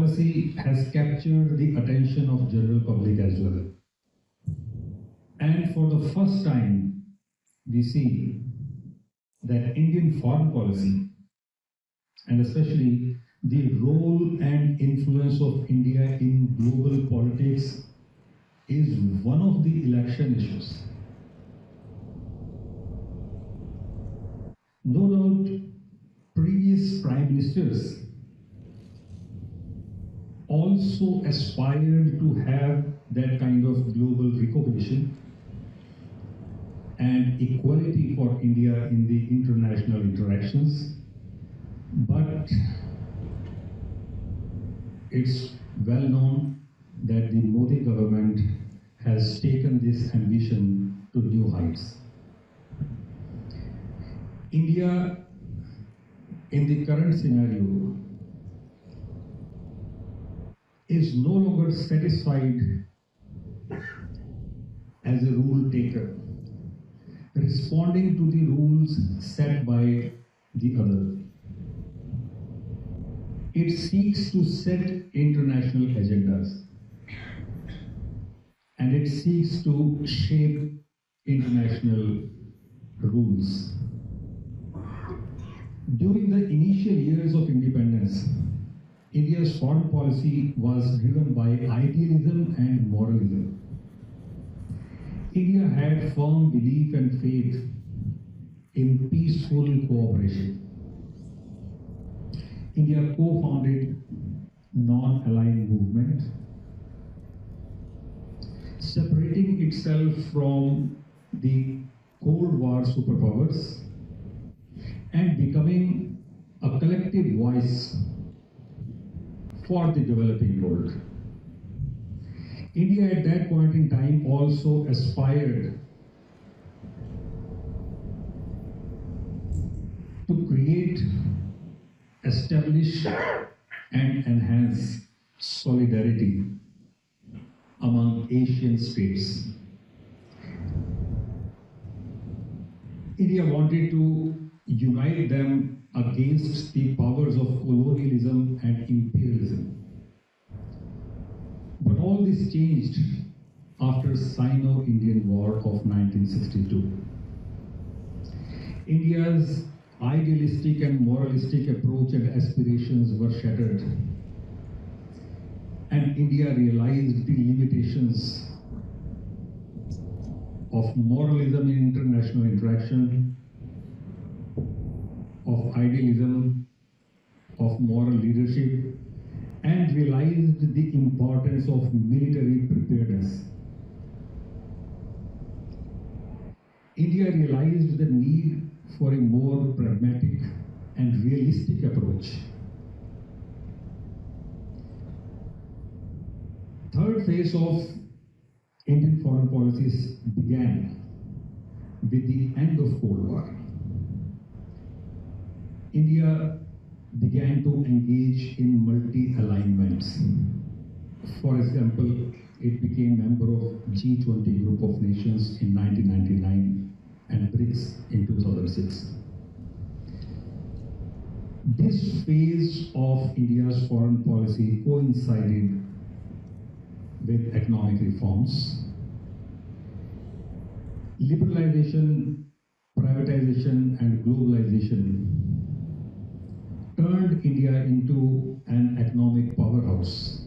policy has captured the attention of general public as well. And for the first time, we see that Indian foreign policy, and especially the role and influence of India in global politics, is one of the election issues. No doubt, previous prime ministers also aspired to have that kind of global recognition and equality for India in the international interactions. But it's well known that the Modi government has taken this ambition to new heights. India, in the current scenario, is no longer satisfied as a rule taker, responding to the rules set by the other. It seeks to set international agendas, and it seeks to shape international rules. During the initial years of independence, India's foreign policy was driven by idealism and moralism. India had firm belief and faith in peaceful cooperation. India co-founded non-aligned movement, separating itself from the Cold War superpowers and becoming a collective voice for the developing world. India at that point in time also aspired to create, establish and enhance solidarity among Asian states. India wanted to unite them against the powers of colonialism and imperialism. But all this changed after Sino-Indian War of 1962. India's idealistic and moralistic approach and aspirations were shattered, and India realized the limitations of moralism in international interaction, of idealism, of moral leadership, and realized the importance of military preparedness. India realized the need for a more pragmatic and realistic approach. Third phase of Indian foreign policies began with the end of Cold War. India began to engage in multi-alignments. For example, it became member of G20 group of nations in 1999 and BRICS in 2006. This phase of India's foreign policy coincided with economic reforms, liberalization, privatization, and globalization turned India into an economic powerhouse.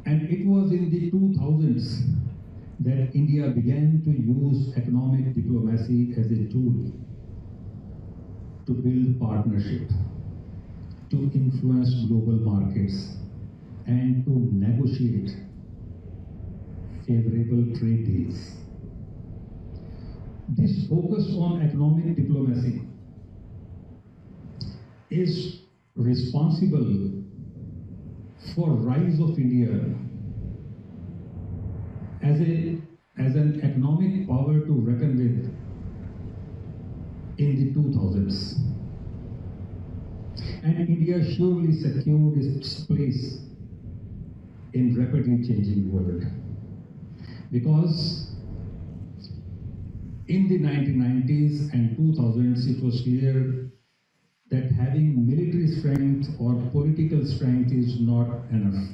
And it was in the 2000s that India began to use economic diplomacy as a tool to build partnership, to influence global markets, and to negotiate favorable trade deals. This focus on economic diplomacy is responsible for rise of India as an economic power to reckon with in the 2000s. And India surely secured its place in rapidly changing world, because in the 1990s and 2000s it was clear that having military strength or political strength is not enough.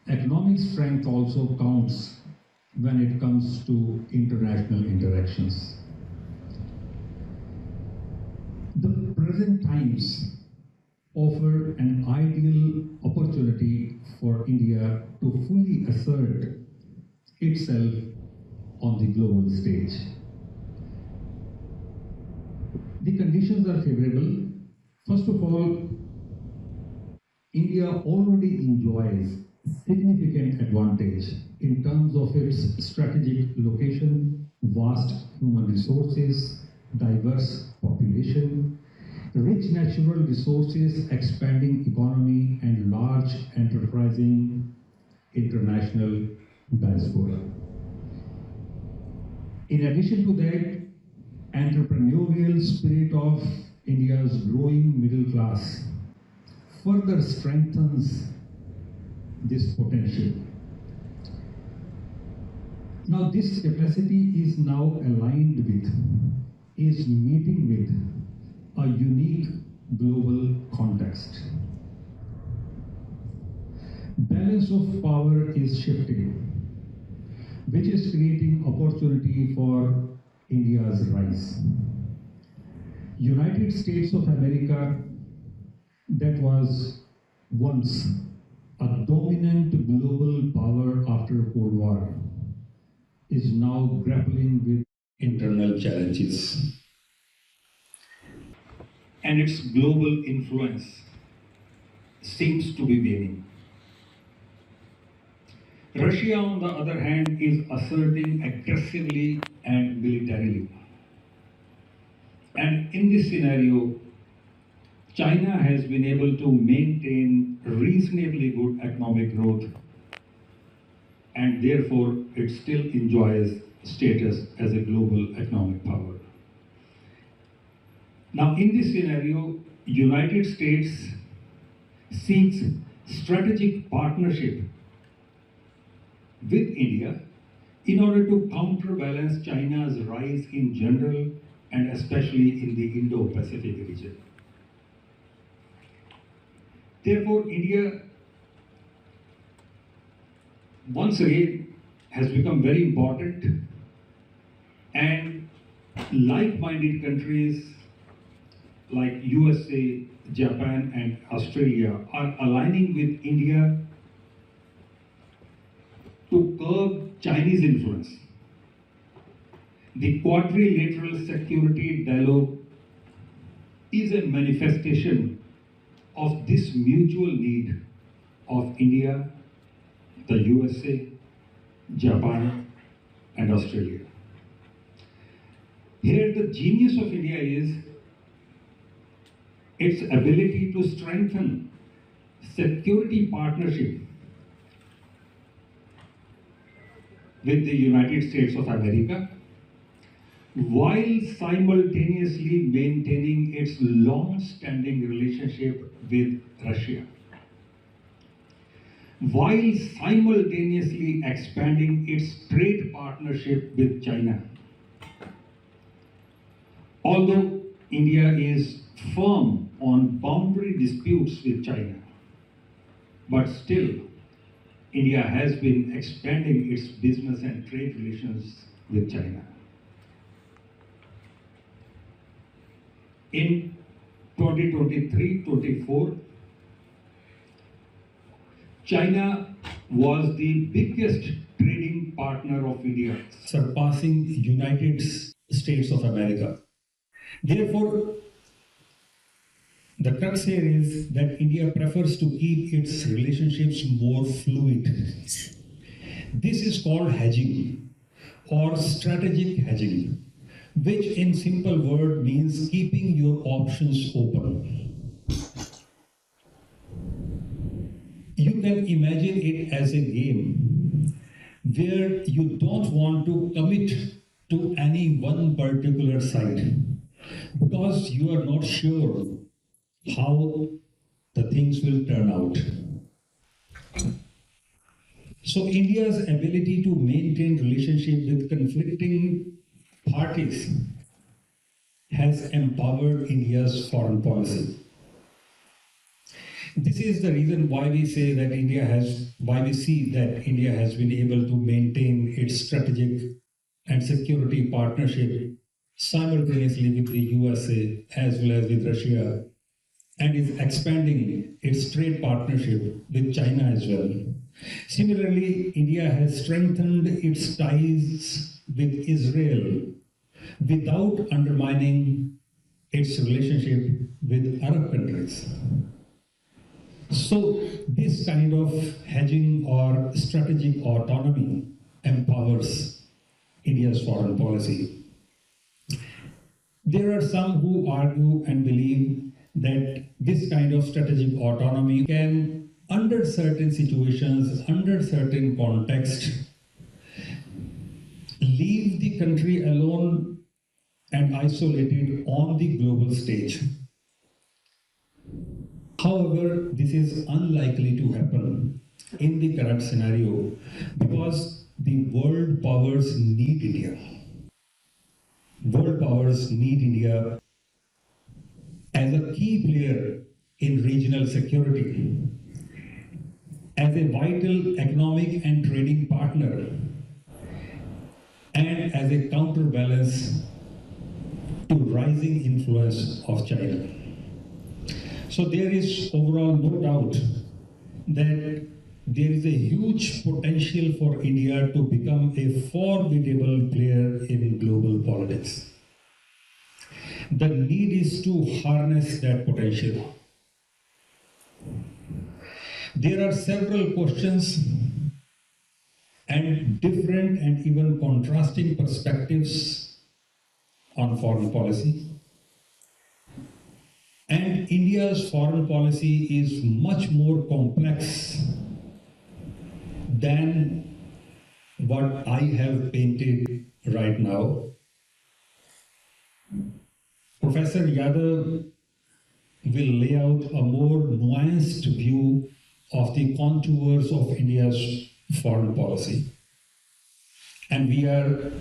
Economic strength also counts when it comes to international interactions. The present times offer an ideal opportunity for India to fully assert itself on the global stage. The conditions are favorable. First of all, India already enjoys significant advantage in terms of its strategic location, vast human resources, diverse population, rich natural resources, expanding economy, and large enterprising international diaspora. In addition to that, entrepreneurial spirit of India's growing middle class further strengthens this potential. Now, this capacity is now aligned with, is meeting with a unique global context. Balance of power is shifting, which is creating opportunity for India's rise. United States of America, that was once a dominant global power after Cold War, is now grappling with internal challenges. And its global influence seems to be waning. Russia, on the other hand, is asserting aggressively and militarily. And in this scenario, China has been able to maintain reasonably good economic growth, and therefore it still enjoys status as a global economic power. Now, in this scenario, United States seeks strategic partnership with India in order to counterbalance China's rise in general and especially in the Indo-Pacific region. Therefore, India once again has become very important, and like-minded countries like USA, Japan, and Australia are aligning with India to curb Chinese influence. The quadrilateral security dialogue is a manifestation of this mutual need of India, the USA, Japan, and Australia. Here, the genius of India is its ability to strengthen security partnership with the United States of America, while simultaneously maintaining its long-standing relationship with Russia, while simultaneously expanding its trade partnership with China. Although India is firm on boundary disputes with China, but still India has been expanding its business and trade relations with China. In 2023-24, China was the biggest trading partner of India, surpassing United States of America. Therefore, the crux here is that India prefers to keep its relationships more fluid. This is called hedging or strategic hedging, which in simple word means keeping your options open. You can imagine it as a game where you don't want to commit to any one particular side because you are not sure how the things will turn out. So India's ability to maintain relationship with conflicting parties has empowered India's foreign policy. This is the reason why we see that India has been able to maintain its strategic and security partnership simultaneously with the USA as well as with Russia, and is expanding its trade partnership with China as well. Similarly, India has strengthened its ties with Israel without undermining its relationship with Arab countries. So this kind of hedging or strategic autonomy empowers India's foreign policy. There are some who argue and believe that this kind of strategic autonomy can, under certain situations, under certain context, leave the country alone and isolated on the global stage. However, this is unlikely to happen in the current scenario because the world powers need India. World powers need India as a key player in regional security, as a vital economic and trading partner, and as a counterbalance to rising influence of China. So there is overall no doubt that there is a huge potential for India to become a formidable player in global politics. The need is to harness that potential. There are several questions and different and even contrasting perspectives on foreign policy. And India's foreign policy is much more complex than what I have painted right now. Professor Yadav will lay out a more nuanced view of the contours of India's foreign policy. And we are